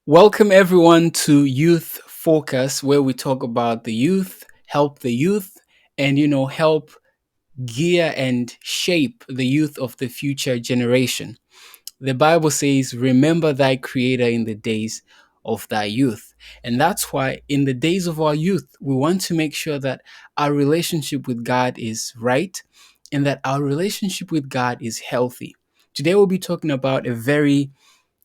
Welcome everyone to Youth Focus, where we talk about the youth, help the youth, and help gear and shape the youth of the future generation. The Bible says, "Remember thy Creator in the days of thy youth." And that's why, in the days of our youth, we want to make sure that our relationship with God is right and that our relationship with God is healthy. Today, we'll be talking about a very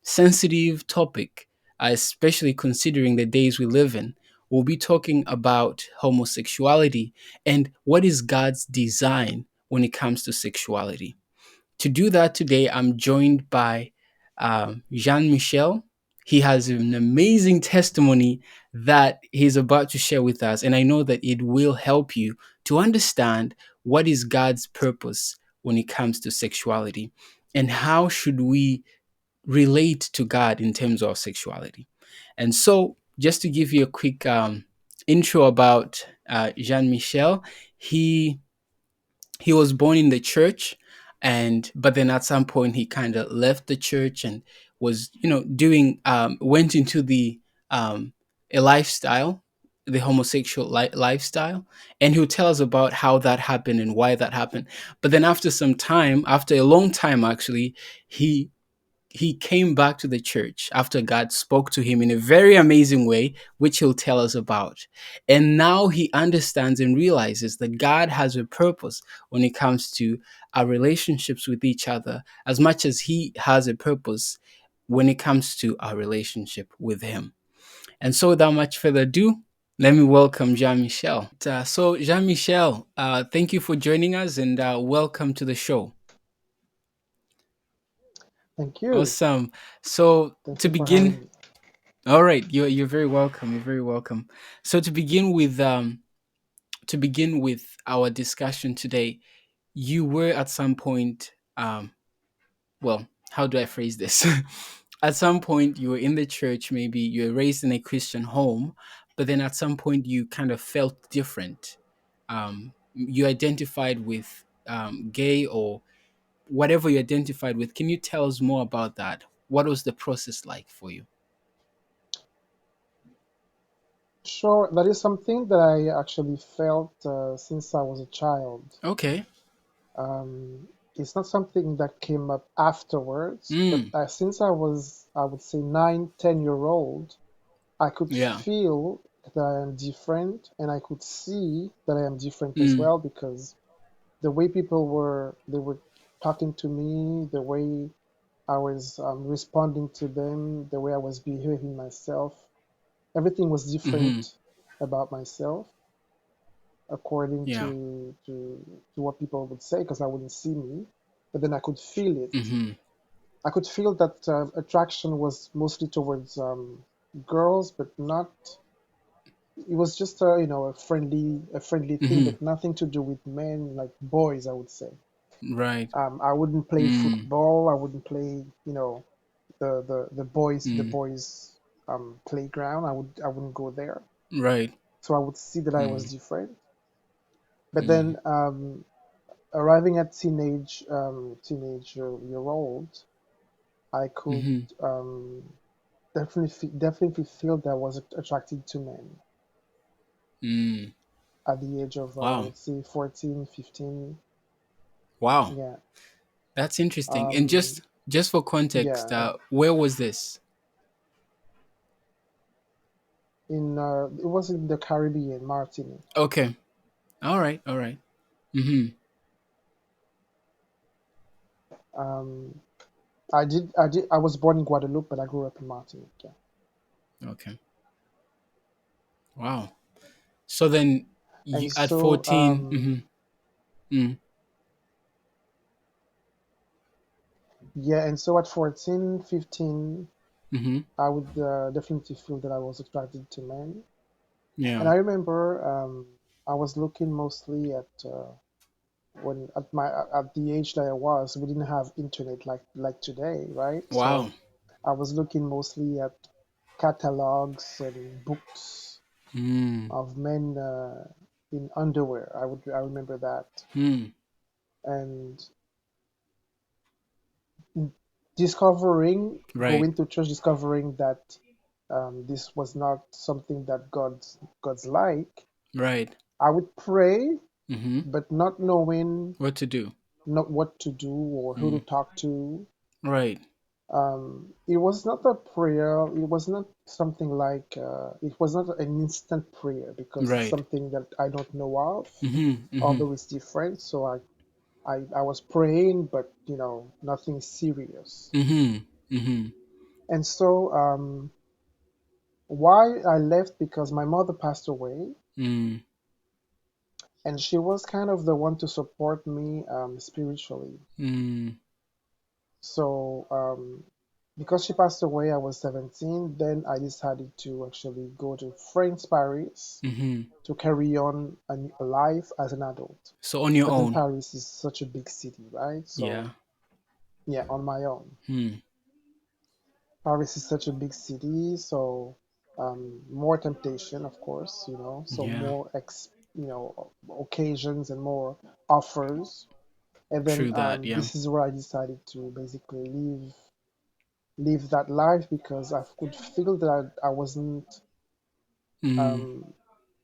sensitive topic, especially considering the days we live in. We'll be talking about homosexuality and what is God's design when it comes to sexuality. To do that today, I'm joined by Jean-Michel. He has an amazing testimony that he's about to share with us, and I know that it will help you to understand what is God's purpose when it comes to sexuality and how should we relate to God in terms of sexuality. And so, just to give you a quick intro about Jean Michel, he he was born in the church, and but then at some point he kind of left the church and was doing went into the a lifestyle, the homosexual lifestyle, and he'll tell us about how that happened and why that happened. But then after some time, after a long time actually, he he came back to the church after God spoke to him in a very amazing way, which he'll tell us about. And now he understands and realizes that God has a purpose when it comes to our relationships with each other, as much as he has a purpose when it comes to our relationship with him. And so, without much further ado, let me welcome Jean Michel. So, Jean Michel, thank you for joining us and welcome to the show. Thank you. Awesome. So, Thank to you for having begin, me. all right, you're very welcome. You're very welcome. So to begin with our discussion today, you were at some point well, how do I phrase this? At some point you were in the church, maybe you were raised in a Christian home, but then at some point you kind of felt different. You identified with gay or whatever you identified with. Can you tell us more about that? What was the process like for you? Sure, that is something that I actually felt since I was a child. Okay. It's not something that came up afterwards, but Mm, since I was, I would say, 9, 10 year old, I could yeah. feel that I am different and I could see that I am different as Mm, well because the way people they were talking to me, the way I was responding to them, the way I was behaving myself, everything was mm-hmm. different about myself according Yeah. to what people would say because I wouldn't see me, but then I could feel it. Mm-hmm. I could feel that attraction was mostly towards girls, but not. It was just a friendly thing, Mm-hmm. but nothing to do with men, like boys, I would say. Right. I wouldn't play Mm, football. I wouldn't play, the mm, boys playground. I wouldn't go there. right. So I would see that I was Mm, different. But mm, then arriving at teenage year old, I could mm-hmm. definitely feel that I was attracted to men Mm. at the age of Wow. let's say 14, 15. Wow. Yeah. That's interesting. And Um, just for context, yeah. where was this? It was in the Caribbean, Martinique. Okay. All right. All right. Mm-hmm. Um, I was born in Guadeloupe, but I grew up in Martinique. Yeah. Okay. Wow. So then And you at so 14, mm-hmm. Mm, yeah, and so at 14, 15, mm-hmm. I would definitely feel that I was attracted to men. And Yeah. I remember I was looking mostly at when at the age that I was, we didn't have internet like today, right? Wow. So I was looking mostly at catalogs and books Mm, of men in underwear. I remember that, mm, and discovering right. going to church, discovering that This was not something that God's like. Right. I would pray, Mm-hmm. but not knowing What to do? not what to do or who to Mm. talk to. Right. It was not a prayer. It was not something like it was not an instant prayer because it's Right. something that I don't know of, Mm-hmm. Mm-hmm. although it's different. So I was praying, but nothing serious. Mm-hmm. Mm-hmm. And so why I left because my mother passed away, Mm. and she was kind of the one to support me spiritually. Mm. So because she passed away, I was 17. Then I decided to actually go to France, Paris, Mm-hmm. to carry on a life as an adult. So on your But then own. Paris is such a big city, right? Yeah. So yeah, on my own. Hmm. Paris is such a big city, so more temptation, of course, so Yeah. more occasions and more offers. And then True that. Yeah. this is where I decided to basically live that life because I could feel that I wasn't. Mm. Um,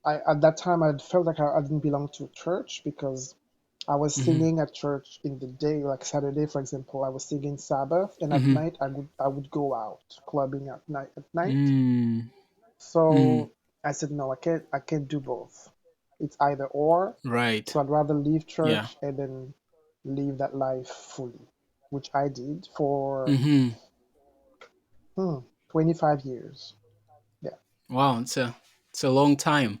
I at that time I felt like I didn't belong to church because I was Mm-hmm. singing at church in the day, like Saturday, for example. I was singing Sabbath, and at Mm-hmm. night I would go out clubbing at night. Mm. Mm. So I said no, I can't do both. It's either or. Right. So I'd rather leave Yeah. church and then live that life fully, which I did for Mm-hmm. 25 years. Yeah, Wow. It's a long time.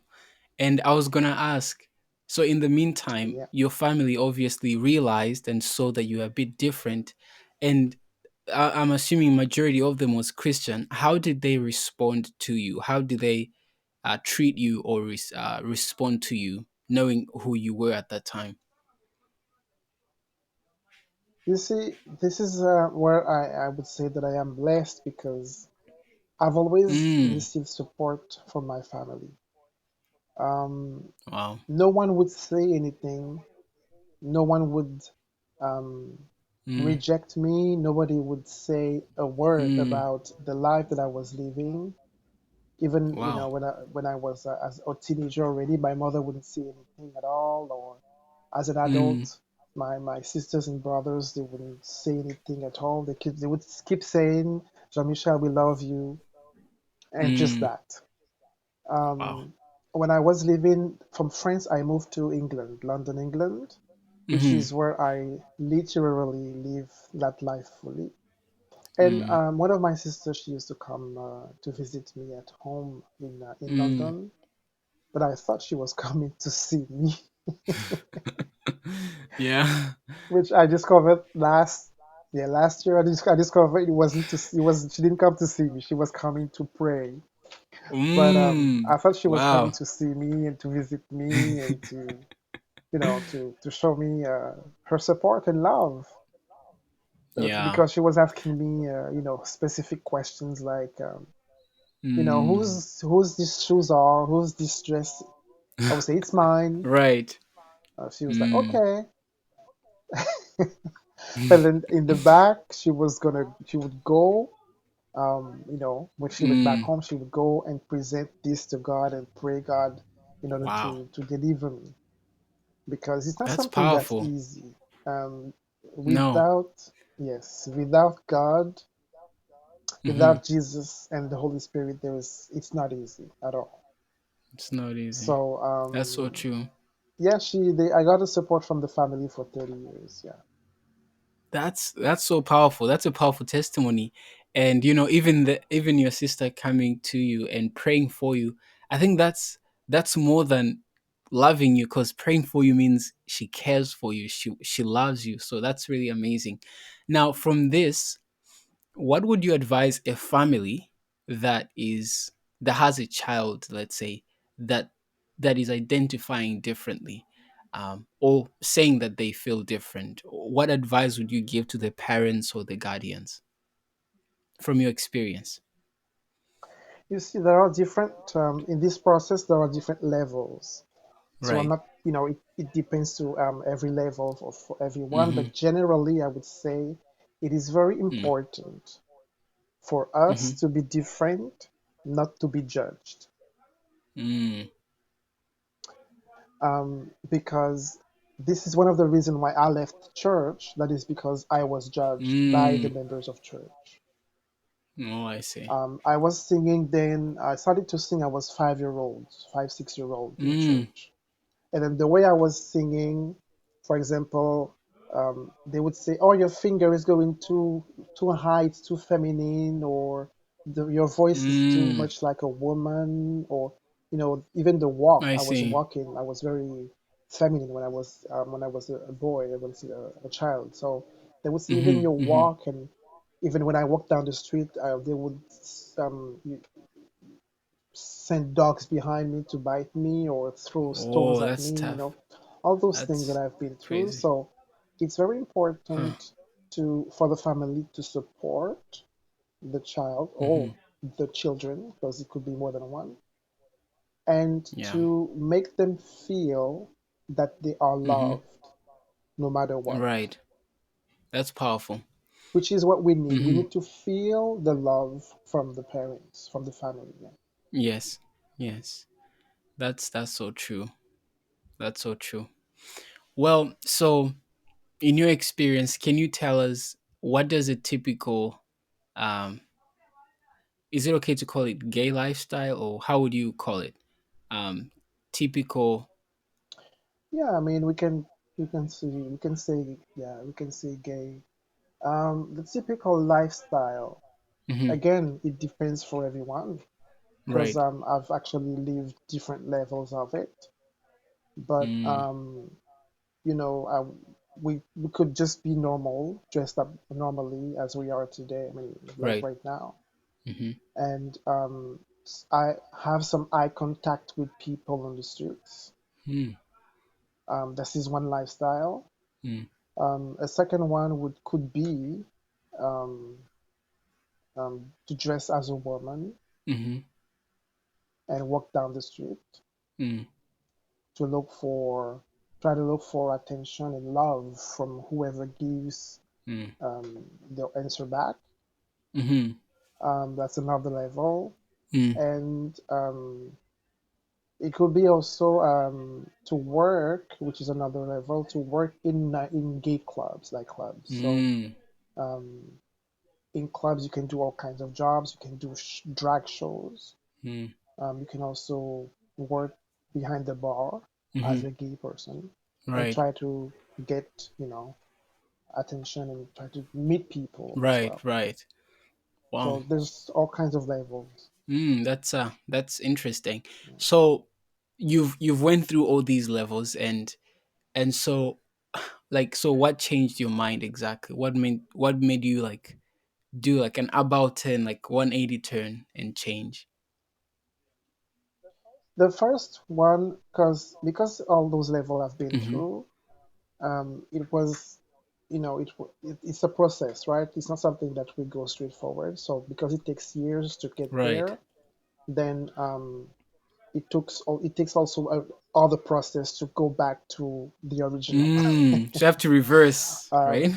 And I was gonna ask, so in the meantime, yeah. your family obviously realized and saw that you are a bit different, and I'm assuming majority of them was Christian. How did they respond to you? How did they treat you or respond to you, knowing who you were at that time? You see, this is where I would say that I am blessed because I've always Mm. received support from my family. Um, Wow. no one would say anything. No one would um, Mm. reject me. Nobody would say a word Mm. about the life that I was living. Even Wow. when I was as a teenager already, my mother wouldn't say anything at all. Or as an Mm. adult, my sisters and brothers, they wouldn't say anything at all. They would keep saying, "Jean-Michel, we love you," and just Mm. that. Wow. Um, when I was living from France, I moved to England, London, England, which Mm-hmm. is where I literally live that life fully. And Mm. one of my sisters, she used to come to visit me at home in Mm. London, but I thought she was coming to see me, Yeah. which I discovered last year. I discovered it wasn't to see, it was she didn't come to see me. She was coming to pray. But Mm. I thought she was coming Wow. to see me and to visit me and to show me her support and love. Yeah. Because she was asking me, specific questions like, Mm. whose these shoes are, whose this dress. I would say it's mine. Right. She was like, Mm. okay. But then in the back, she would go, when she went back Mm. home, she would go and present this to God and pray God in order Wow. to deliver me because it's not That's something that's powerful. easy. Um, No. without, yes, without God, Mm-hmm. without Jesus and the Holy Spirit, it's not easy at all. It's not easy. So, That's so true. yeah, I got the support from the family for 30 years. Yeah. That's so powerful. That's a powerful testimony. And even your sister coming to you and praying for you, I think that's more than loving you, because praying for you means she cares for you. She loves you. So that's really amazing. Now, from this, what would you advise a family that has a child, let's say, that that is identifying differently, or saying that they feel different? What advice would you give to the parents or the guardians from your experience? You see, there are different, in this process, there are different levels. So I'm Right. not, it depends to every level for everyone, Mm-hmm. but generally, I would say it is very Mm. important for us Mm-hmm. to be different not to be judged. Mm. Because this is one of the reasons why I left church. That is because I was judged by the Mm. members of church. Oh, I see. I was singing then. I started to sing. I was 5 year old, 5, 6 year old in Mm. church. And then the way I was singing, for example, they would say, "Oh, your finger is going too high, it's too feminine," or "Your voice is too Mm. much like a woman," or even the walk. I I was see. walking. I was very feminine when I was a boy. I was a child. So they would say even Mm-hmm. your Mm-hmm. walk, and even when I walked down the street, they would um, send dogs behind me to bite me or throw stones Oh, at that's me, tough. all those things that That's I've been through. crazy. So it's very Huh. important for the family to support the child Mm-hmm. or the children, because it could be more than one, and Yeah. to make them feel that they are Mm-hmm. loved no matter what, Right. That's powerful. which is what we need. We Mm-hmm. need to feel the love from the parents, from the family. Yeah. Yes. Yes. That's so true. That's so true. Well, so in your experience, can you tell us what does a typical um is it okay to call it gay lifestyle, or how would you call it? Um typical. Yeah, I mean, we can say gay. The typical lifestyle, Mhm. again, it depends for everyone, because Right. I've actually lived different levels of it. But Mm. we could just be normal, dressed up normally as we are today. I mean, like Right. right now, Mhm. and I have some eye contact with people on the streets. Mm. This is one lifestyle. Mm. A second one would could be um, to dress as a woman Mhm. and walk down the street Mm. to try to look for attention and love from whoever gives Mm. the answer back. Mhm. That's another level. Mm. And it could be also to work, which is another level, to work in gay clubs, like clubs. So Mm. um, in clubs, you can do all kinds of jobs. You can do drag shows. Mm. You can also work behind the bar as Mhm. a gay person and Right. try to get, attention and try to meet people as Right. well. Right. Wow. So there's all kinds of levels. That's interesting. So you've went through all these levels, and so like, so what changed your mind exactly? What made you like do like an about turn, like 180 turn and change? The first one, because all those levels I've been Mhm. through, it was, it's a process, right? It's not something that we go straight forward. So because it takes years to get Right. there, then it takes also all the process to go back to the original. So you have to reverse, um, right?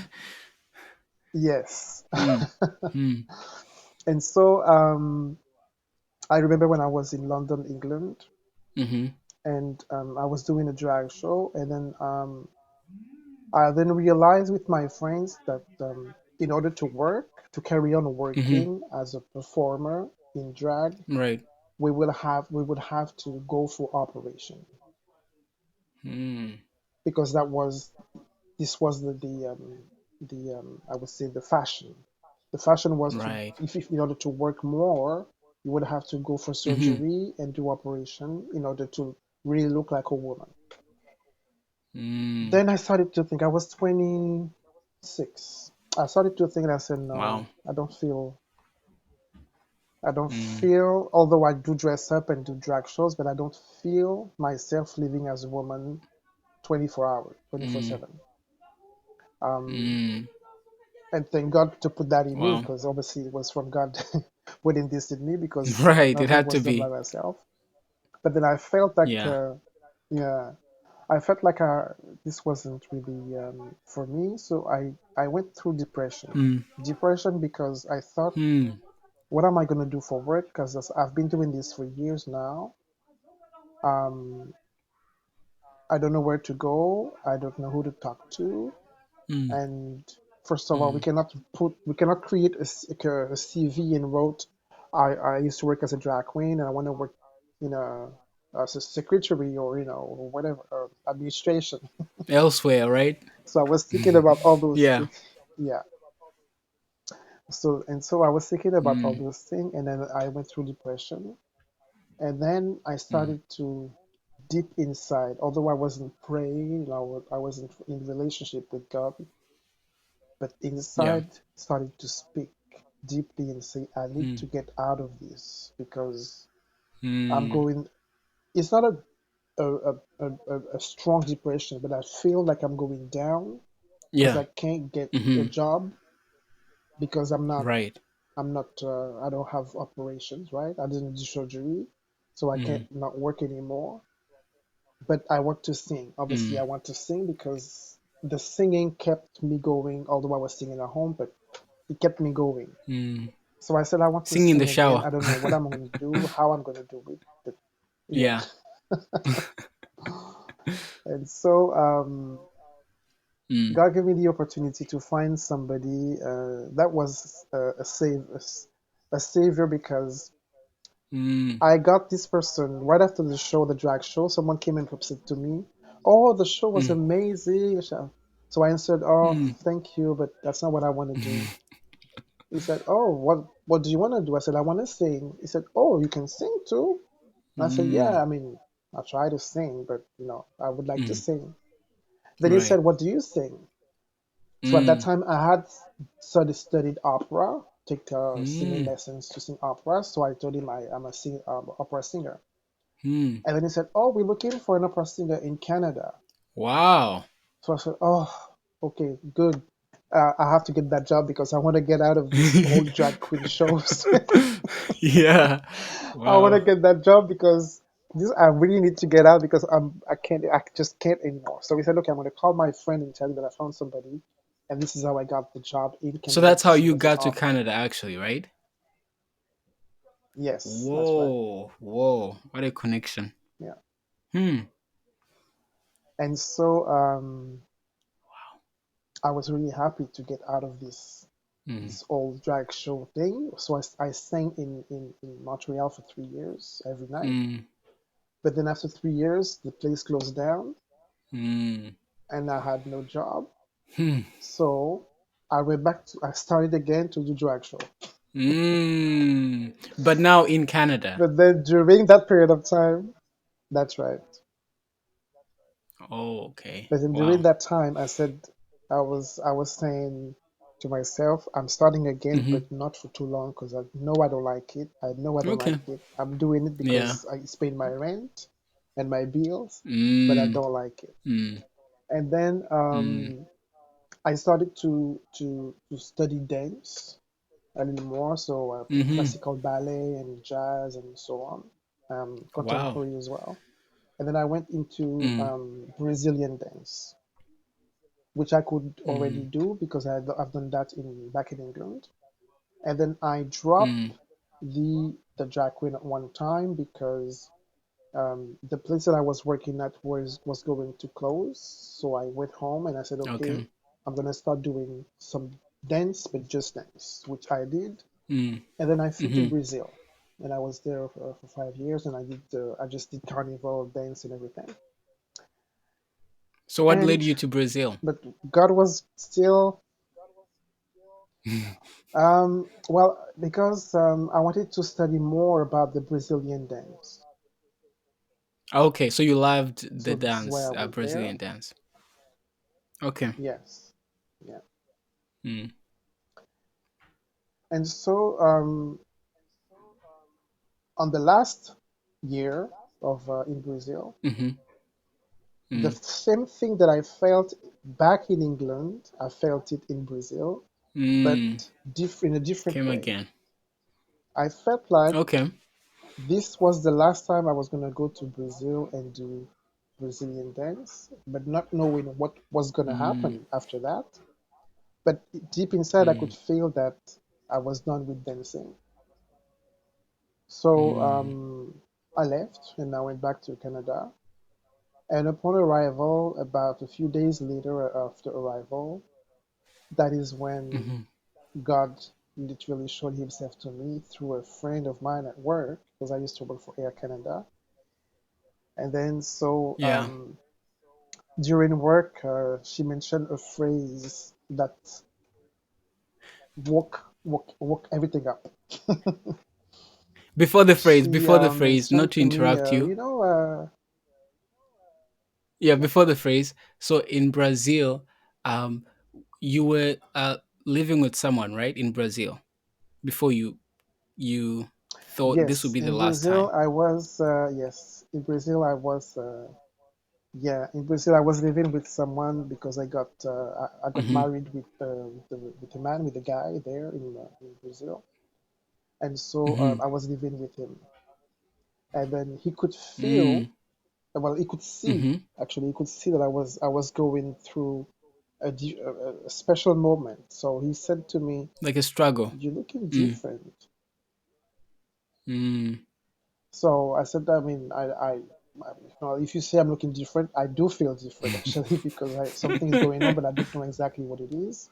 yes. Mm. Mm. And so I remember when I was in London, England, Mhm. and I was doing a drag show, and then I then realized with my friends that in order to carry on Mhm. working as a performer in drag, Right. we would have to go for operation, Mm. because this was the I would say the fashion. The fashion was to, Right. if in order to work more, you would have to go for Mhm. surgery and do operation in order to really look like a woman. Mm. Then I started to think, I was 26. I started to think, and I said, Wow. no, I don't Mm. feel, although I do dress up and do drag shows, but I don't feel myself living as a woman 24 hours, Mm. 24/7. Um, Mm. and thank God to put that in me, Wow. because obviously it was from God putting this in me, because Right. It nothing had to was done by be. myself. But then I felt like, Yeah. yeah, I felt like this wasn't really for me. So I went through depression. Mm. Depression because I thought, Mm. what am I going to do for work? Because I've been doing this for years now. Um, I don't know where to go. I don't know who to talk to. Mm, And first of all, mm, we cannot create a CV and wrote, I used to work as a drag queen and I want to work in a as a secretary or or whatever administration. elsewhere, right? So I was thinking about all those Yeah. things. Yeah. So I was thinking about all Mm, those things, and then I went through depression, and then I mm, started to deep inside. Although I wasn't praying, I wasn't in relationship with God, but yeah. inside started to speak deeply and say, I need Mm, to get out of this because I'm mm, going. It's not a strong depression, but I feel like I'm going down because yeah. I can't get a Mm-hmm. job because Right. I don't have operations, right? I didn't do surgery, so I can't Mm, not work anymore. But I want to sing. Obviously, mm, I want to sing because the singing kept me going, although I was singing at home, but it kept me going. mm. So I said, I want to Sing in the sing again. shower. I don't know what I'm going to do, how I'm going to do it, but yeah. Yeah. And so Mm, God gave me the opportunity to find somebody that was a savior because mm, I got this person right after the show, the drag show. Someone came and said to me, "Oh, the show was mm, amazing." So I answered, "Oh, mm, thank you, but that's not what I want to do." He said, "Oh, what do you want to do?" I said, "I want to sing." He said, "Oh, you can sing too?" And I said, "Yeah, mm, I mean, I try to sing, but I would like to mm. sing." Then he Right. said, "What do you sing?" So at that Mm, time, I had studied opera, take singing mm, lessons to sing opera. So I told him I'm a opera singer. mm. And then he said, "Oh, we're looking for an opera singer in Canada." Wow. So I said, "Oh, okay, good. I have to get that job because I want to get out of these old drag queen shows." Yeah. I want to Wow. get that job because this I really need to get out because I just can't anymore. So we said, "Okay, I'm going to call my friend and tell him that I found somebody." And this is how I got the job in So Canada that's to how sing you as an got to opera. Canada, actually, right? Yes, that's right. Whoa. Whoa. What a connection. Yeah. Hmm. And so I was really happy to get out of Mm, this old drag show thing. So I sang in Montreal for 3 years every night. mm, But then after 3 years, the place closed down mm, and I had no job. hmm, So I started again to do drag show. mm. But now in Canada. But then during that period of time, that's right. Oh, okay. But then during Wow. that time, I was saying to myself, I'm starting again, Mm-hmm. but not for too long because I know I don't like it. I know I don't Okay. like it. I'm doing it Yeah. because it's paying my rent and my bills, but I Mm, don't like it. mm, And then mm, I started to study dance a little more, so mm-hmm. classical ballet and jazz and so on, Wow. contemporary as well. And then I went into Mm, Brazilian dance, which I could already mm, do because I've done that in back in England. And then I mm. dropped the drag queen at one time because the place that I was working at was going to close. So I went home and I said, okay, Okay. I'm gonna start doing some dance, but just dance, which I did. Mm, And then I flew to mm-hmm. Brazil, and I was there for 5 years, and I just did carnival dance and everything. So what led And you to Brazil? but God was still well, because I wanted to study more about the Brazilian dance. Okay, so you loved the So this is why dance, I went there. Brazilian dance. Okay. Yes. Yeah. Mm, And so on the last year of in Brazil, mm-hmm. the Mm, same thing that I felt back in England, I felt it in Brazil, but mm. in a different Came way. again. I felt like Okay. this was the last time I was going to go to Brazil and do Brazilian dance, but not knowing what was going to Mm, happen after that. But deep inside, I could mm, feel that I was done with dancing. So Mm. I left and I went back to Canada. And upon arrival, about a few days later after arrival, that is when Hmm. God literally showed himself to me through a friend of mine at work, because I used to work for Air Canada. And then so Yeah. during work, she mentioned a phrase that woke everything up. She Before the phrase, not mentioned to to me, interrupt you. Yeah, yeah, before the phrase. So in Brazil, um, you were living with someone, right? In Brazil, before you thought this would yes, be the in last Brazil time. I was, yes, in Brazil I was, yeah, in Brazil I was living with someone because I got Hmm. married with a man, with a guy there in Brazil, and so Hmm. I was living with him, and then he could feel, Mm. well, he could see, Hmm. actually, he could see that I was going through a special moment. So he said to me, Like a struggle. "You're looking Mm. different." Mm. So I said, I mean, if you say I'm looking different, I do feel different actually because something is going on, but I don't know exactly what it is.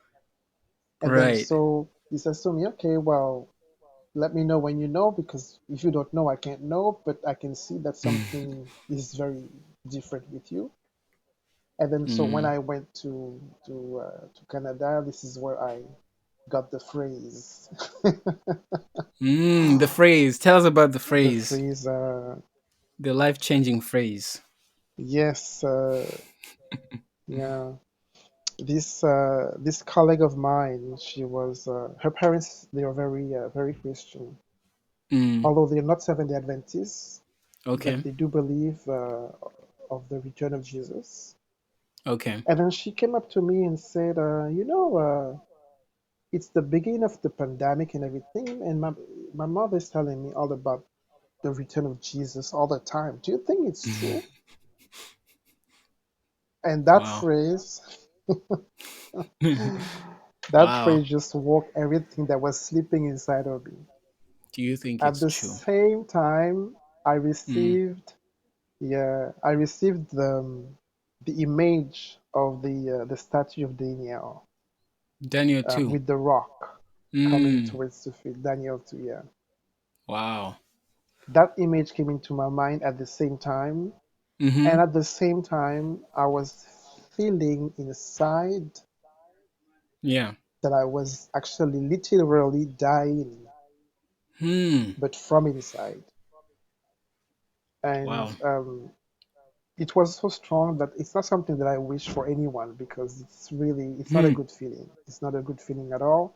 And then Right. so he says to me, okay, well, let me know when you know, because if you don't know, I can't know, but I can see that something is very different with you. And then so when Mm. I went to Canada, this is where I got the phrase, Mm. The phrase. Tell us about the the phrase. phrase, The life changing phrase. yes, yeah. This colleague of mine, she was her parents. They are very Christian, Mm. although they are not Seventh-day Adventists, but Okay. they do believe of the return of Jesus. Okay. And then she came up to me and said, it's the beginning of the pandemic and everything, and my mother is telling me all about the return of Jesus all the time. Do you think it's true? And that Wow. phrase, that Wow. phrase just woke everything that was sleeping inside of me. Do you think At it's the true? same time, I Mm. received, yeah, I received the image of the statue of Daniel Daniel too. with the rock coming Mm. towards the field. Daniel too, yeah. Wow. That image came into my mind at the same time, and Mm-hmm. at the same time, I was feeling inside Yeah. that I was actually literally dying, Hmm. but from inside. And Wow. it was so strong that it's not something that I wish for anyone because it's not a Hmm. good feeling. It's not a good feeling at all.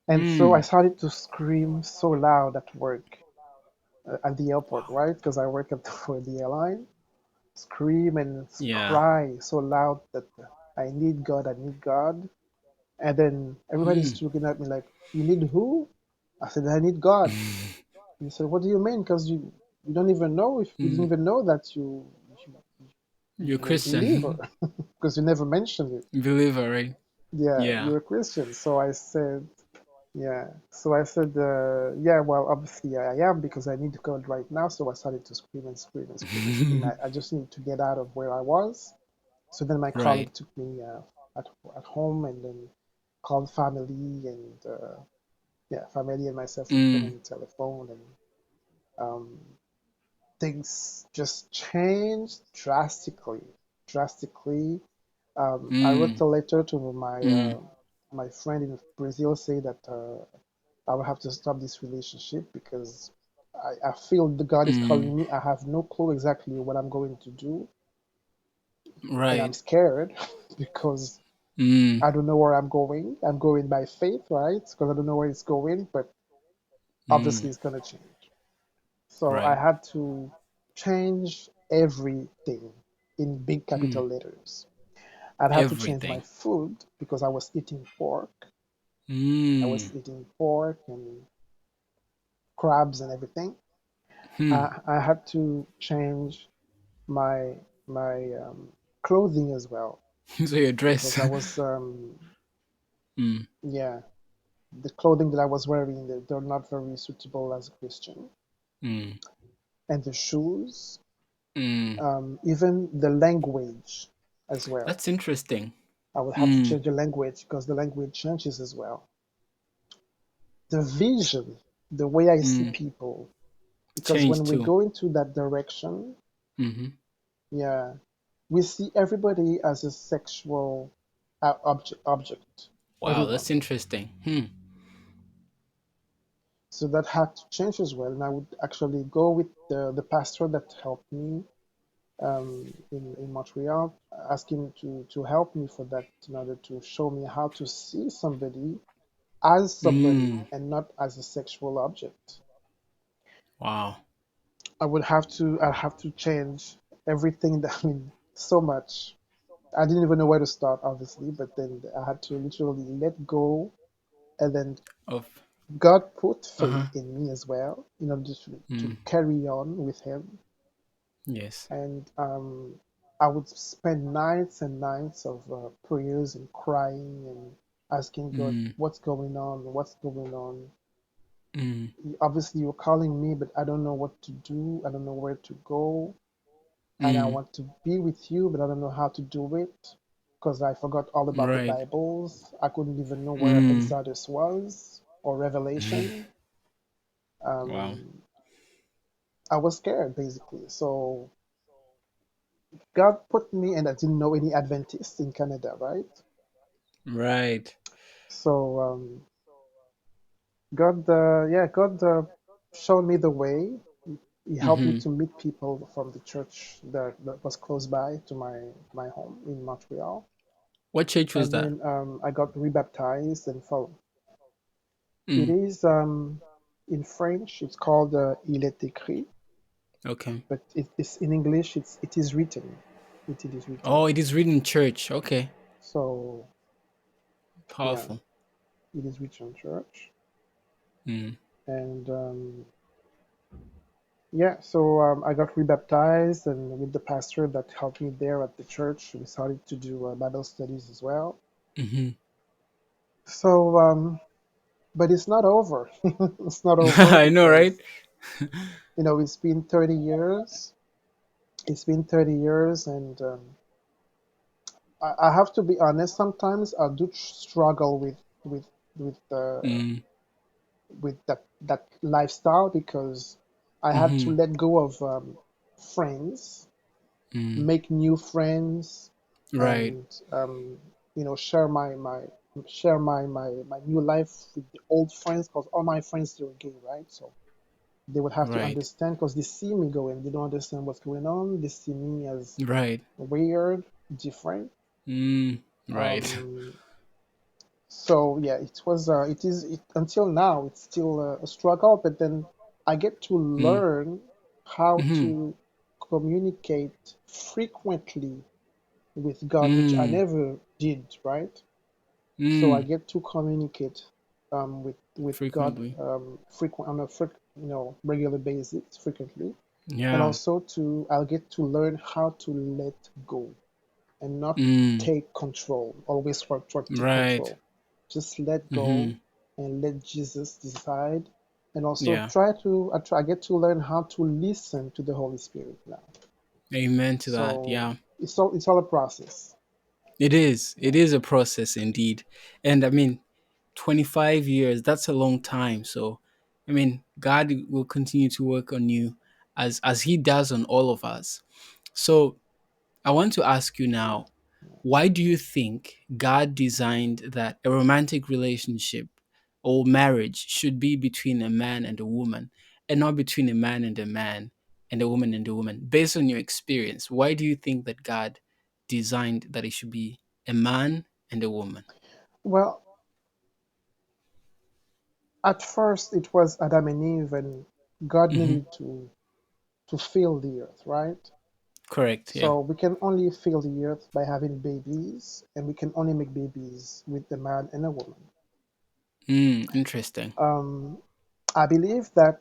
And so I Hmm. started to scream so loud at work, at the airport, Wow. right? Because I work at for the airline. Scream and Yeah. cry so loud that I need God, I need God. And then Hmm. everybody's looking at me like, you need who? I said, I need God. And he said, what do you mean? Because you don't even know if we didn't Mm. even know that You're you're a believer Christian. because you never mentioned it. Believer, right? Yeah, Yeah. you're a Christian. So I said, yeah. So I said, yeah, well, obviously I am because I need God right now. So I started to scream and scream and scream and scream. I just need to get out of where I was. So then my Right. colleague took me at home and then called family and yeah, family and myself we put Mm. on the telephone and um, things just changed drastically, drastically. I wrote Mm. a letter to Mm. my friend in Brazil, say that I will have to stop this relationship because I feel the God is Mm. calling me. I have no clue exactly what I'm going to do, and I'm Right. scared because Mm. I don't know where I'm going. I'm going by faith, right? Because I don't know where it's going, but obviously Mm. it's gonna change. So I Right. had to change everything in big Mm. capital letters. I'd have to change my Everything. food because I was eating pork. I Mm. was eating pork and crabs and everything. Hmm. I had to change my my clothing as well So your because dress. I was Mm. yeah, the clothing that I was wearing, they're not very suitable as a Christian, Mm. and the shoes, Mm. even the language as well. That's interesting. I would have to Mm. change the language because the language changes as well. The vision, the way I see Mm. people, because Change when we too. go into that direction, Mm-hmm. yeah, we see everybody as a sexual object, Wow, everyone. that's interesting. Hmm. So that had to change as well. And I would actually go with the pastor that helped me in Montreal, ask him to help me for that in order to show me how to see somebody as somebody Mm. and not as a sexual object. Wow. I have to change everything that, I mean, so much. I didn't even know where to start, obviously, but then I had to literally let go, and then Of. God put Uh-huh. faith in me as well in order to Mm. carry on with Him. Yes. And I would spend nights and nights of prayers and crying and asking God, Mm. what's going on? What's going on? Mm. Obviously, you're calling me, but I don't know what to do. I don't know where to go. And I Mm. want to be with you, but I don't know how to do it because I forgot all about the Right. Bibles. I couldn't even know where Mm. Exodus was or Mm. Revelation. Wow. Um, I was scared basically. So God put me, and I didn't know any Adventists in Canada, right? Right. So God showed me the way. He helped me Mm-hmm. to meet people from the church that was close by to my home in Montreal. What church was And that? then I got rebaptized and followed. It Mm. is in French. It's called Il est écrit, Okay. but it's in English. It is written. It is written. Oh, it is written in church. Okay. So yeah, Powerful. it is written in church. Mm. And yeah, so I got rebaptized, and with the pastor that helped me there at the church, we started to do Bible studies as well. Mm-hmm. So, but it's not over. It's not over I know, right? because it's been 30 years. It's been 30 years, and I have to be honest. Sometimes I do struggle with Mm. that lifestyle because I had to Mm-hmm. let go of friends, Mm. make new friends, Right. and share my new life with the old friends because all my friends they were gay, right? So they would have to Right. understand because they see me going, they don't understand what's going on. They see me as Right. weird, different. Mm. Right. Um, so yeah, until now it's still a struggle, but then I get to Mm. learn how Mm-hmm. to communicate frequently with God, which I Mm. never did, right? So I Mm. get to communicate with God Frequently. frequent on a regular basis, frequently, and Yeah. also to I'll get to learn how to let go and not Mm. take control. Always try to take Right. control. Just let Mm-hmm. go and let Jesus decide. And also Yeah. I get to learn how to listen to the Holy Spirit now. Amen to that. So Yeah. it's all a process. It is. Yeah. It is a process indeed. And I mean, 25 years, that's a long time. So, I mean, God will continue to work on you as he does on all of us. So, I want to ask you Yeah. now, why do you think God designed that a romantic relationship or marriage should be between a man and a woman and not between a man and a man and a woman and a woman? Based on your experience, why do you think that God designed that it should be a man and a woman? Well, at first it was Adam and Eve, and God Hmm. needed to fill the earth, right? Correct. Yeah. So we can only fill the earth by having babies, and we can only make babies with a man and a woman. Interesting. Um, I believe that,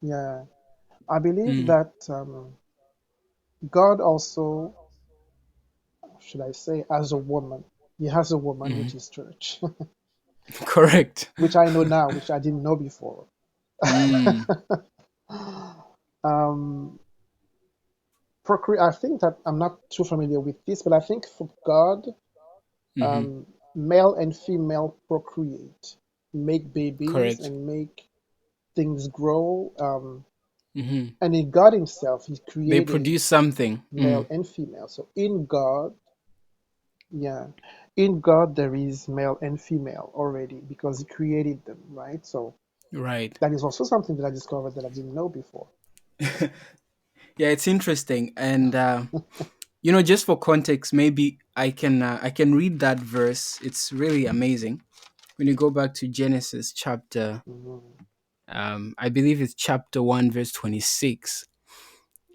yeah, I believe Mm, that God also, should I say, as a woman, He has a woman, hmm which is church. Correct. which I know now, which I didn't know before. Mm, um, I think that I'm not too familiar with this, but I think for God, hmm. male and female procreate, make babies, Correct. and make things grow. Hmm. And in God Himself, He They created produce something. male and female. So in God, yeah, in God there is male and female already because He created them, right? So Right. that is also something that I discovered that I didn't know before. Yeah, it's interesting, and just for context, maybe I can read that verse. It's really amazing when you go back to Genesis chapter. Mhm. I believe it's chapter 1, verse 26.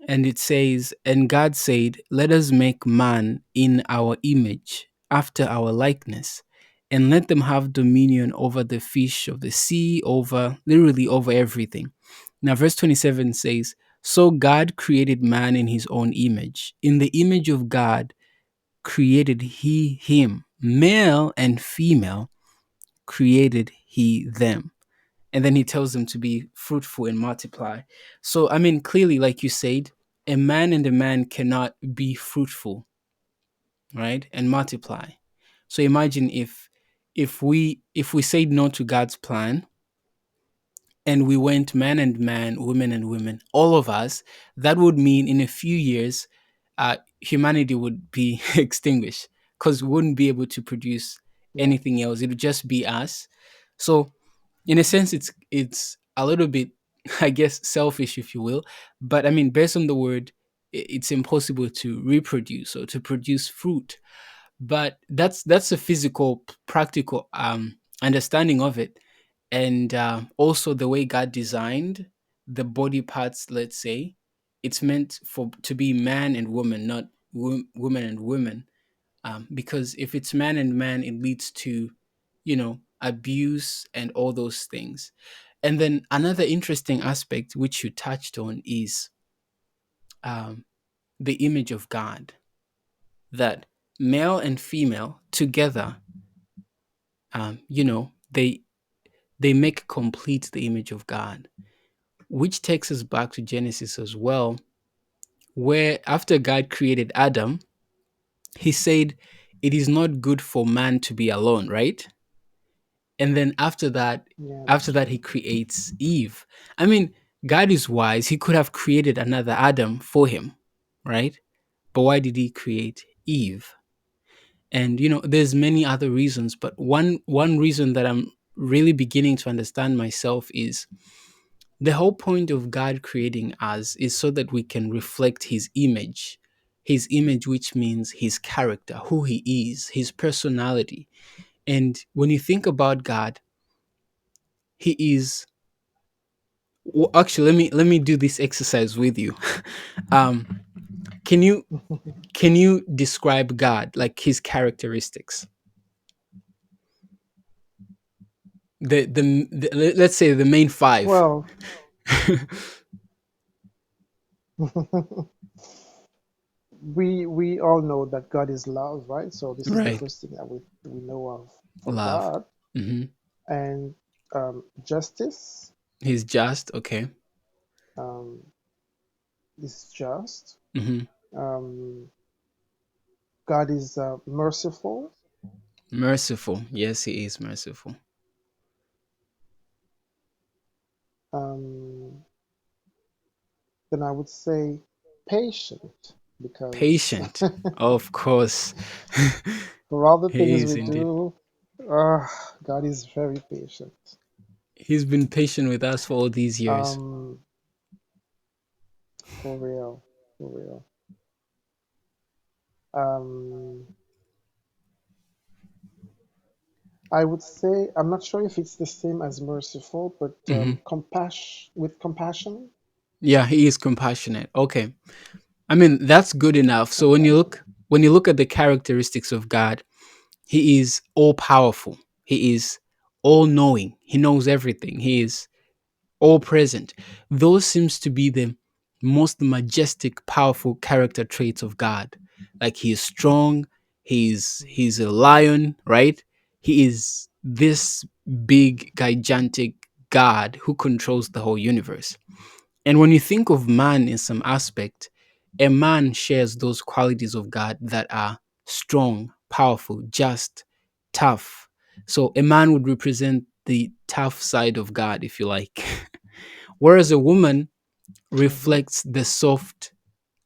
And it says, "And God said, let us make man in our image, after our likeness, and let them have dominion over the fish of the sea, over literally over everything." Now, verse 27 says, "So God created man in his own image. In the image of God created he him. Male and female created he them." And then he tells them to be fruitful and multiply. So, I mean, clearly, like you said, a man and a man cannot be fruitful, right, and multiply. So imagine if we said no to God's plan and we went man and man, women and women, all of us, that would mean in a few years, humanity would be extinguished because we wouldn't be able to produce Yeah. anything else. It would just be us. So in a sense, it's a little bit, I guess, selfish, if you will. But I mean, based on the word, it's impossible to reproduce or to produce fruit. But that's a physical, practical understanding of it, and also the way God designed the body parts. Let's say it's meant for to be man and woman, not woman and women, because if it's man and man, it leads to, abuse and all those things. And then another interesting aspect which you touched on is um, the image of God, that male and female together, they make complete the image of God, which takes us back to Genesis as well, where after God created Adam, he said, "It is not good for man to be alone," right? And then Yeah, after that's that he true. creates Eve. I mean, God is wise. He could have created another Adam for him, right? But why did he create Eve? And there's many other reasons, but one reason that I'm really beginning to understand myself is the whole point of God creating us is so that we can reflect his image, which means his character, who he is, his personality. And when you think about God, he is, well, actually, let me do this exercise with you. um can you can you describe God, like his characteristics, let's say the main five? Well, we all know that God is love, right? So this is the Right. first thing that we know of Love. God, Hmm. and justice He's just. Okay. um, is just. Hmm. Um, God is merciful. Merciful. Yes, he is merciful. Um, then I would say patient because Patient. Of course. for all the He things is we indeed. do, uh, God is very patient. He's been patient with us for all these years. Um, for real, for real. Um, I would say I'm not sure if it's the same as merciful, but Hmm. compassion, Yeah, he is compassionate. Okay. I mean, that's good enough. So when you compassion. look at the characteristics of God, he is all powerful. He is all knowing. He knows everything. He is all present. Those seems to be the most majestic, powerful character traits of God. Like he is strong, he's a lion, right? He is this big, gigantic God who controls the whole universe. And when you think of man in some aspect, a man shares those qualities of God that are strong, powerful, just, tough. So a man would represent the tough side of God, if you like. Whereas a woman Mm-hmm. reflects the soft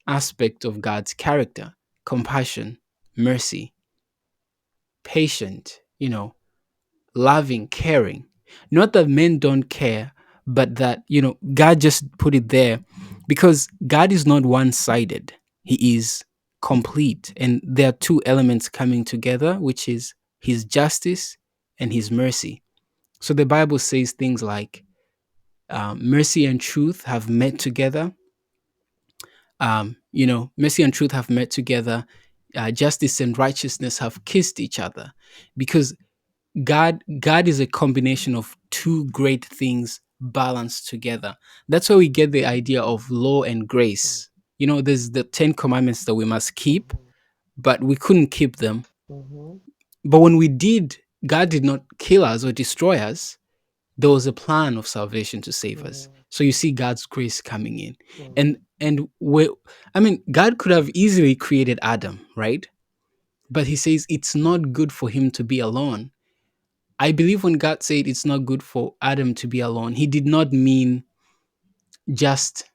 aspect of God's character: compassion, mercy, patient, loving, caring. Not that men don't care, but that, God just put it there because God is not one sided. He is complete. And there are two elements coming together, which is his justice and his mercy. So the Bible says things like, mercy and truth have met together. Mercy and truth have met together. Justice and righteousness have kissed each other, because God is a combination of two great things balanced together. That's why we get the idea of law and grace. There's the 10 commandments that we must keep, Mm-hmm. but we couldn't keep them. Mm-hmm. But when we did, God did not kill us or destroy us. There was a plan of salvation to save us. Mm-hmm. So you see God's grace coming in. Mm-hmm. And God could have easily created Adam, right? But he says it's not good for him to be alone. I believe when God said it's not good for Adam to be alone, he did not mean just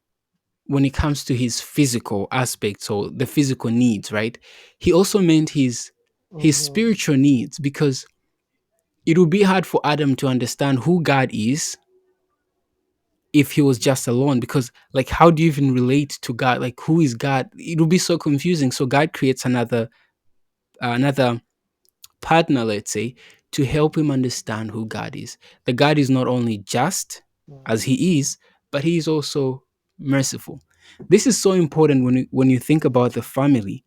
when it comes to his physical aspects or the physical needs, right? He also meant his Mm-hmm. spiritual needs, because it would be hard for Adam to understand who God is if he was just alone, because like how do you even relate to God? Like who is God? It would be so confusing. So God creates another partner, let's say, to help him understand who God is. The God is not only just as he is, but he is also merciful. This is so important when you think about the family,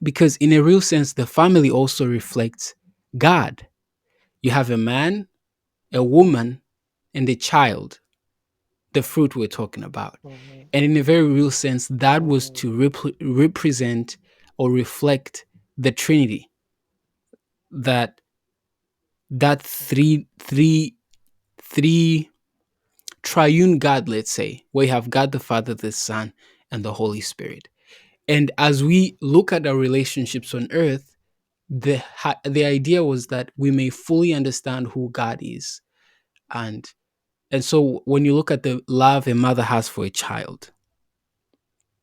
because in a real sense, the family also reflects God. You have a man, a woman, and a child, the fruit we're talking about. Mm-hmm. And in a very real sense, that was Mm-hmm. to represent or reflect the Trinity, that that three triune God, let's say, where you have God the Father, the Son, and the Holy Spirit. And as we look at our relationships on earth, the idea was that we may fully understand who God is. And and so when you look at the love a mother has for a child,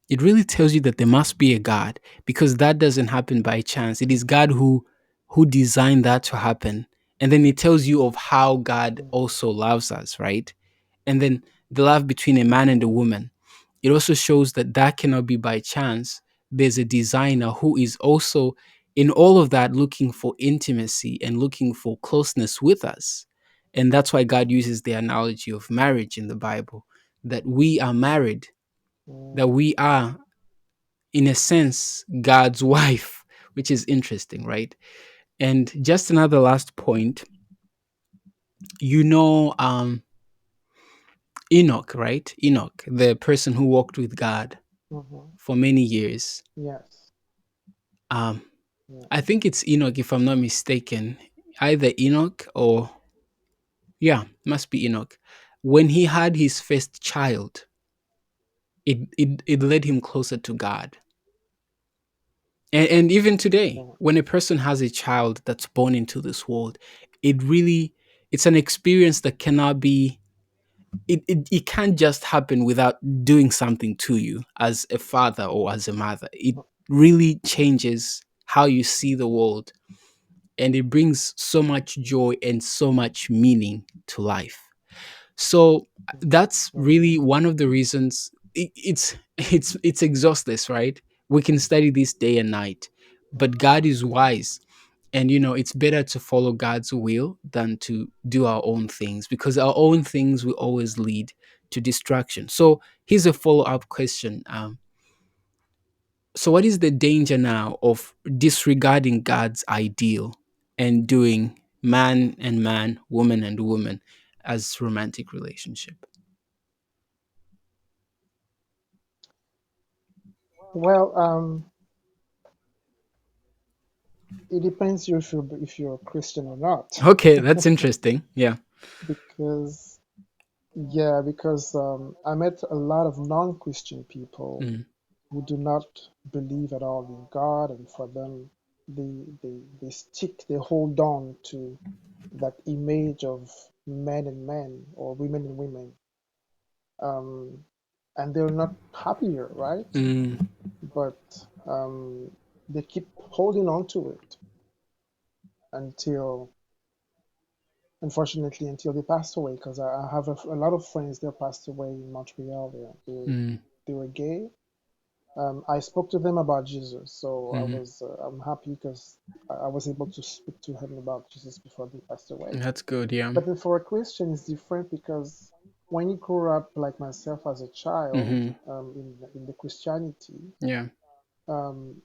it really tells you that there must be a God, because that doesn't happen by chance. It is God who designed that to happen. And then it tells you of how God Mm-hmm. also loves us, right? And then the love between a man and a woman. It also shows that that cannot be by chance. There's a designer who is also in all of that looking for intimacy and looking for closeness with us. And that's why God uses the analogy of marriage in the Bible, that we are married, that Mm-hmm. we are, in a sense, God's wife, which is interesting, right? And just another last point, you know, um, Enoch, right? Enoch, the person who walked with God Mm-hmm. for many years. Yes. Um, Yeah. I think it's Enoch, if I'm not mistaken. Either Enoch or, yeah, must be Enoch. When he had his first child, it led him closer to God. And even today, Yeah. when a person has a child that's born into this world, it really, it's an experience that cannot be, it can't just happen without doing something to you as a father or as a mother. It really changes how you see the world, and it brings so much joy and so much meaning to life. So that's Mm-hmm. really one of the reasons. It's exhaustless, right? We can study this day and night, but God is wise, and it's better to follow God's will than to do our own things, because our own things will always lead to destruction. So here's a follow-up question. So what is the danger now of disregarding God's ideal and doing man and man, woman and woman as romantic relationship? Well, it depends you if you're a Christian or not. Okay, that's interesting. Yeah. Because yeah, because I met a lot of non-Christian people Mm, who do not believe at all in God, and for them, they hold on to that image of men and men or women and women, um, and they're not happier, right? mm, But they keep holding on to it until, unfortunately, until they passed away. Because I have a lot of friends that passed away in Montreal. mm, They were gay. I spoke to them about Jesus, so mm. I'm happy because I was able to speak to him about Jesus before they passed away. That's good. Yeah. But then for a Christian, it's different because when you grow up like myself as a child Mm-hmm. in the Christianity, Yeah. um,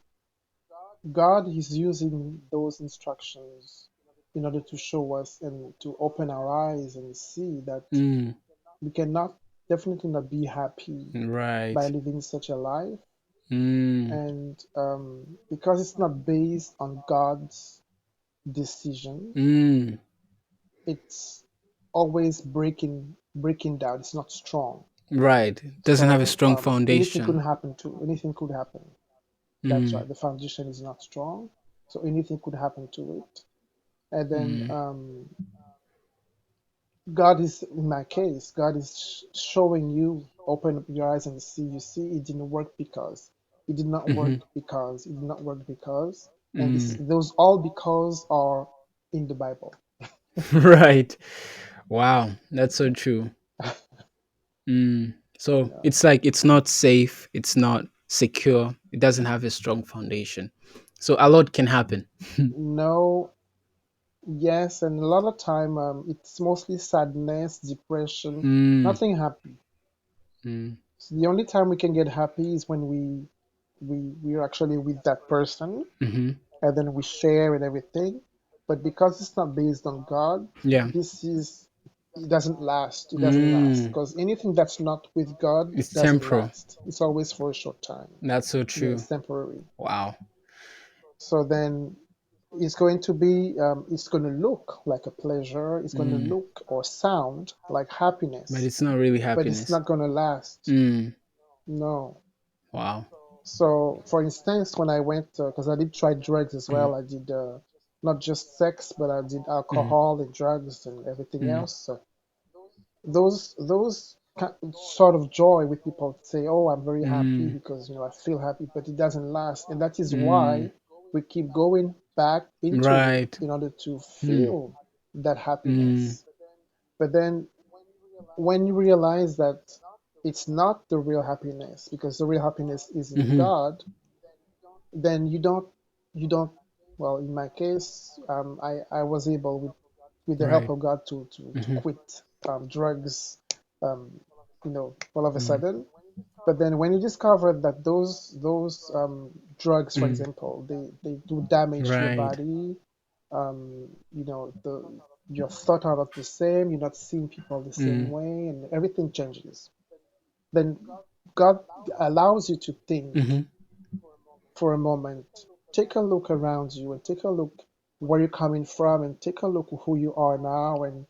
God is using those instructions in order to show us and to open our eyes and see that Mm, we cannot definitely not be happy by right. living such a life. Mm, And because it's not based on God's decision, mm, it's always breaking down. It's not strong. right. Doesn't have a So strong anything foundation. could happen to anything could happen. That's Mm, right. The foundation is not strong, so anything could happen to it. And then mm, God is, in my case, God is showing you, open up your eyes and see. You see, it didn't work because it did not mm-hmm. work because it did not work because, and this Mm. those all because are in the Bible. Right. Wow. That's so true. Mm. So Yeah. it's like it's not safe, it's not secure, it doesn't have a strong foundation. So a lot can happen. No, yes, and a lot of time it's mostly sadness, depression, Mm, nothing happy. mm, So the only time we can get happy is when we're actually with that person mm-hmm. and then we share and everything. But because it's not based on God, Yeah. this is it doesn't last. It doesn't last Mm, because anything that's not with God it's doesn't temporal. last. It's always for a short time. That's so Yeah, true. it's temporary. Wow. So then it's going to look like a pleasure. It's going to Mm, look or sound like but happiness, it's not really but it's happiness. not going to last. Mm, No. wow. So, for instance, when I went, because I did try drugs as Mm, well, I did not just sex, but I did mm, alcohol and drugs and everything mm, else. So those sort of joy with people say, "Oh, I'm very happy mm, because I feel happy," but it doesn't last, and that is mm, why we keep going back into it right. in order to Mm, feel that mm, happiness. But then when you realize that it's not the real happiness because the real happiness is in mm-hmm. God, then you don't well, in my case, I was able with the help Right. of God to Mm-hmm. quit drugs, um, all of a Mm, sudden. But then when you discover that those drugs, for mm, example, they do damage to your right. body, the your thoughts are not the same, you're not seeing people the same Mm, way, and everything changes. Then God allows you to think mm-hmm. for a moment. Take a look around you and take a look where you're coming from and take a look who you are now and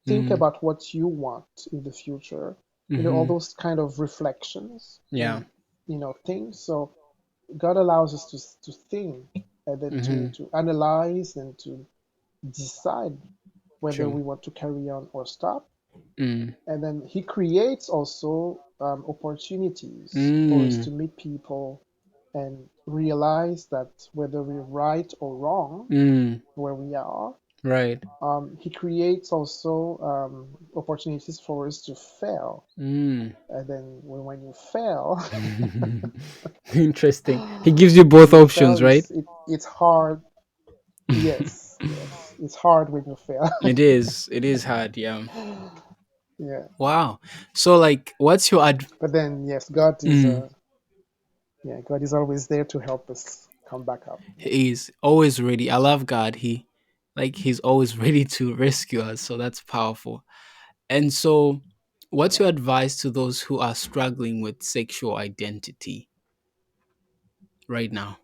think Mm, about what you want in the future. All mm-hmm. those kind of reflections Yeah. and things. So God allows us to think and then to Mm-hmm. to analyze and to decide whether True. we want to carry on or stop. Mm, And then He creates also opportunities for us mm, to meet people and realize that whether we're right or wrong mm, where we are, right. He creates also opportunities for us to fail. Mm. And then when you fail, Interesting. He gives you when both you fail, options, right? it's hard. Yes, yes, it's hard when you fail. It is. It is hard. Yeah. Yeah, Wow. So, like, what's your but then yes, mm, God is always there to help us come back up. he's always ready. I love God. He's always ready to rescue us. So that's powerful. And so, what's Yeah. your advice to those who are struggling with sexual identity right now?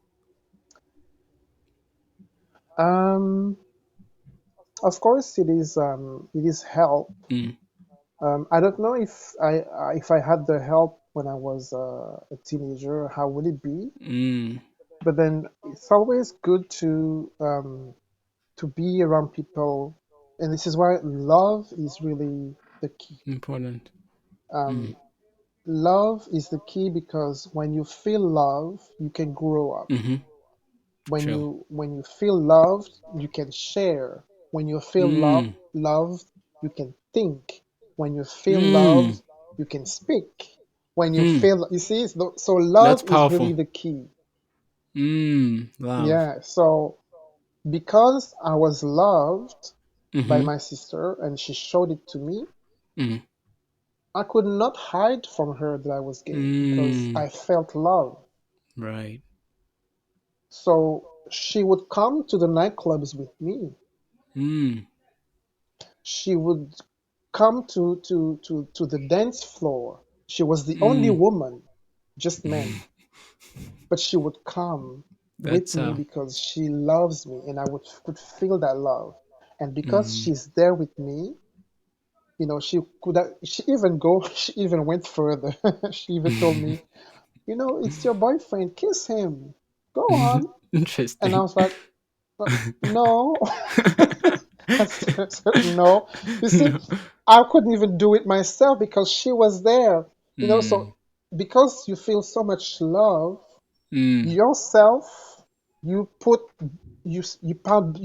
Um, of course, it is help. Mm, I don't know if I had the help when I was a teenager, how would it be? mm, But then it's always good to be around people, and this is why love is really the key. important. Mm, Um, Love is the key because when you feel love, you can grow up. mm-hmm. True. When you feel loved, you can share. When you feel Mm, loved, you can think. When you feel mm, loved, you can speak. When you mm. feel, you see, so That's love is powerful. really the key. Love. Yeah. So because I was loved by Mm-hmm. my sister and she showed it to me, Mm, I could not hide from her that I was gay because mm. I felt love. Right. So she would come to the nightclubs with me. Mm, She would come to the dance floor. She was the only mm. woman, just men, but she would come with That's me because she loves me and I could feel that love. And because mm. she's there with me, she even go, she even went further. She even told me, it's your boyfriend, kiss him, go on. And I Interesting. was like, no. No. You see, No. I couldn't even do it myself because she was there. Mm, So because you feel so much love, mm, yourself, you put you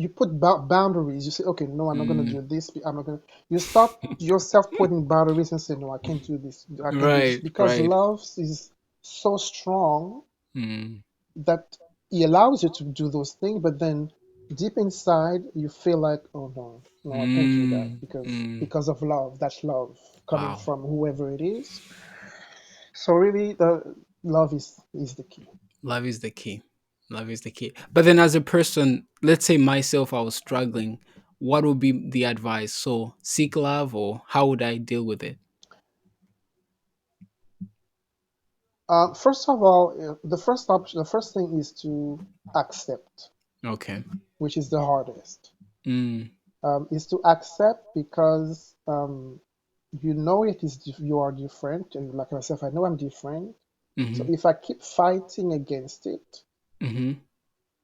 put boundaries. You say, okay, no, I'm not gonna mm. do this. I'm not gonna. You start yourself putting boundaries and say, no, I can't do this. I can't do this Right, because right. love is so strong Mm, that it allows you to do those things, but then deep inside you feel like, oh no, no, I can't do that mm, mm. because of love. That's love coming Wow. from whoever it is. So really, the love is the key. Love is the key. Love is the key. But then, as a person, let's say myself, I was struggling. What would be the advice? So, seek love, or how would I deal with it? First of all, the first thing is to accept, Okay. which is the hardest. Mm, Is to accept because you know you are different, and like myself, I know I'm different. So mm-hmm, if I keep fighting against it, mm-hmm,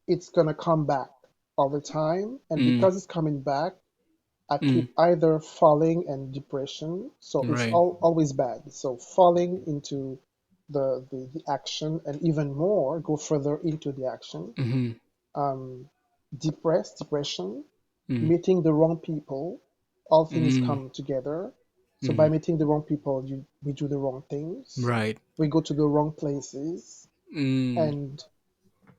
it's gonna come back all the time. And mm, because it's coming back, I mm. keep either falling in depression, so it's Right. always bad. So falling into the action and even more, go further into the action. Mm-hmm, Um, depression, mm, meeting the wrong people, all things mm, come together. So by mm. meeting the wrong people, we do the wrong things. Right. We go to the wrong places. Mm, And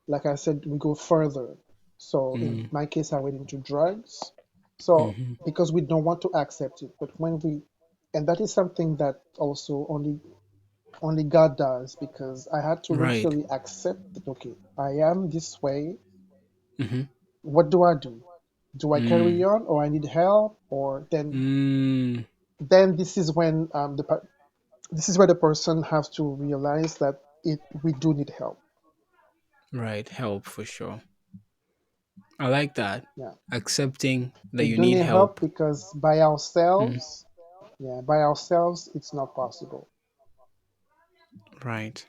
like I said, we go further. So in mm, my case, I went into drugs. So mm-hmm. because we don't want to accept it, but and that is something that also only God does, because I had to Right. literally accept that, okay, I am this way. Mm-hmm. What do I do? Do I carry Mm, on, or I need help, or mm. then this is when this is where the person has to realize that we do need help. Right. Help for sure. I like that. Yeah, Accepting that we you do need need help help. because by Mm, ourselves, yeah, by ourselves, it's not possible. right.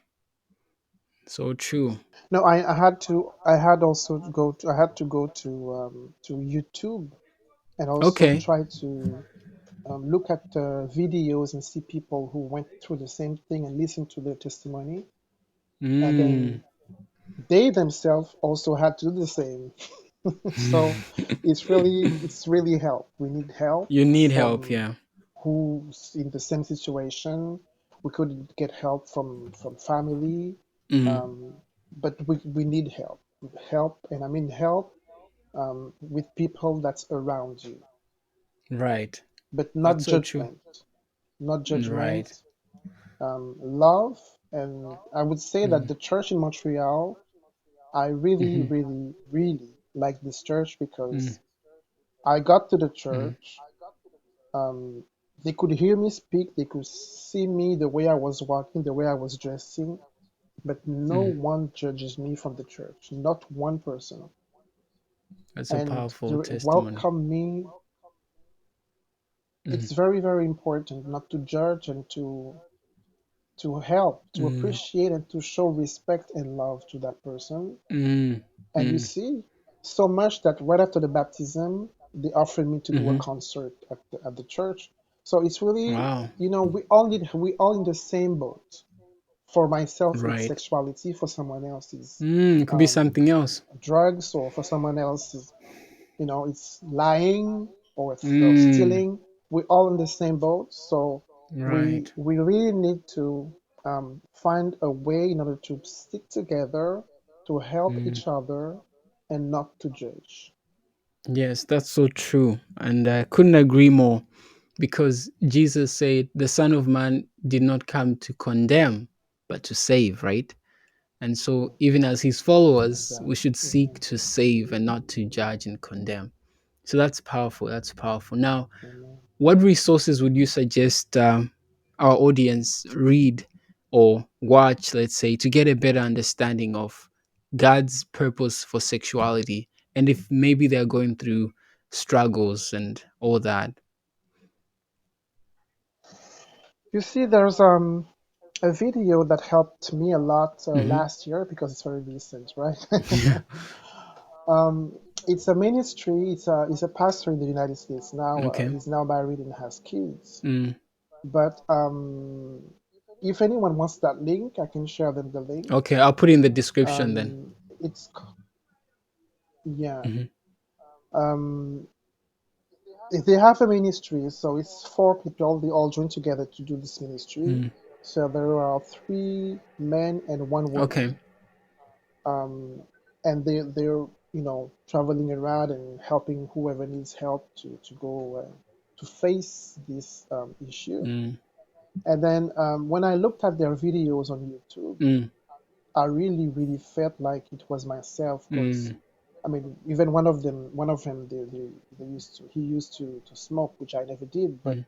So true. No, I had to go to YouTube and also Okay. try to look at videos and see people who went through the same thing and listen to their testimony. And Mm. then they themselves also had to do the same. So it's really help. We need help You need help, from yeah. who's in the same situation. We could get help from family, Mm. um, but we need help. Help, and I mean help with people that's around you, Right. but not That's so true. judgment. Not Right. judgment, love. And I would say that Mm. the church in Montreal, I really, Mm-hmm. really, really like this church Mm. because I got to the Mm. church. Um, they could hear me speak, they could see me the way I was walking, the way I was dressing, but no Mm. one judges me from the church, not one person. That's a and powerful they testimony. welcome me. Mm, It's very, very important not to judge and to help, to mm, appreciate and to show respect and love to that person. mm, And you mm, see, so much that right after the baptism, they offered me to do a hmm. concert at the church. So it's really, Wow. we all in the same boat. For myself, it's Right. sexuality. For someone else, is Mm, it could be um, something else. drugs, or for someone else, is it's lying or Mm, stealing. We're all in the same boat, so we right. we really need to find a way in order to stick together, to help Mm. each other, and not to judge. Yes, that's so true. And I couldn't agree more because Jesus said the Son of Man did not come to condemn, but to save, right? And so, even as his followers, we Exactly. should seek to save and not to judge and condemn. So that's powerful. That's powerful. Now, Amen. what resources would you suggest our audience read or watch, let's say, to get a better understanding of God's purpose for sexuality? And if maybe they're going through struggles and all that. You see, there's a video that helped me a lot Hmm. last year because it's very recent, right? Yeah. Um, it's a ministry. It's a pastor in the United States now. Okay. He's now married and has kids. Mm. But if anyone wants that link, I can share them the link. Okay. I'll put it in the description then. Um, it's yeah. Hmm. Um, they have a ministry, so it's four people. They all join together to do this ministry. Mm. So there are three men and one Okay. woman. Um, and they're traveling around and helping whoever needs help to go to face this issue. Mm. And then when I looked at their videos on YouTube, Mm. I really, really felt like it was myself because, Mm. I mean, even one of them, they he used to smoke, which I never did, but Mm.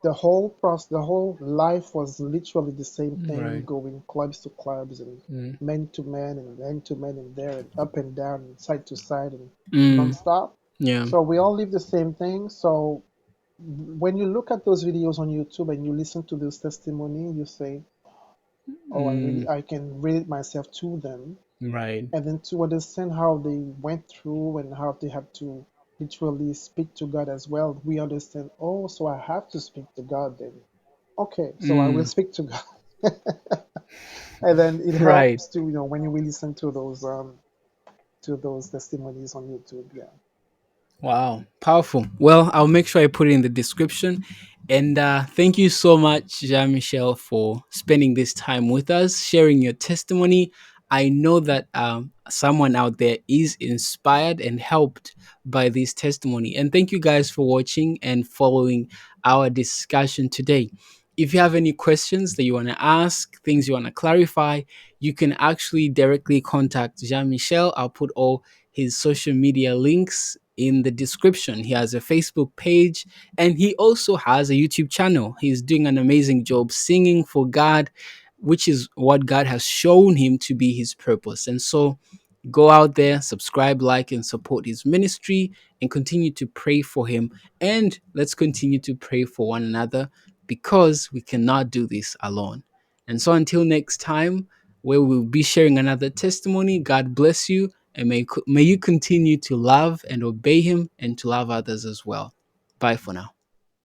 the whole process, the whole life was literally the same thing, Right. going clubs to clubs and Mm. men to men and there and up and down and side to side and Mm. nonstop. Yeah. So we all live the same thing. So when you look at those videos on YouTube and you listen to this testimony, you say, "Oh, Mm. I can relate myself to them." Right. And then to understand how they went through and how they had to literally speak to God as well, we understand, oh, so I have to speak to God then. Okay, so I will Mm. speak to God. And then it Right. helps to, when you listen to those testimonies on YouTube. Yeah. Wow, powerful. Well, I'll make sure I put it in the description. And thank you so much, Jean Michel, for spending this time with us, sharing your testimony. I know that someone out there is inspired and helped by this testimony. And thank you guys for watching and following our discussion today. If you have any questions that you want to ask, things you want to clarify, you can actually directly contact Jean Michel. I'll put all his social media links in the description. He has a Facebook page and he also has a YouTube channel. He's doing an amazing job singing for God, which is what God has shown him to be his purpose. And so go out there, subscribe, like, and support his ministry and continue to pray for him. And let's continue to pray for one another because we cannot do this alone. And so until next time, where we'll be sharing another testimony, God bless you and may you continue to love and obey him and to love others as well. Bye for now.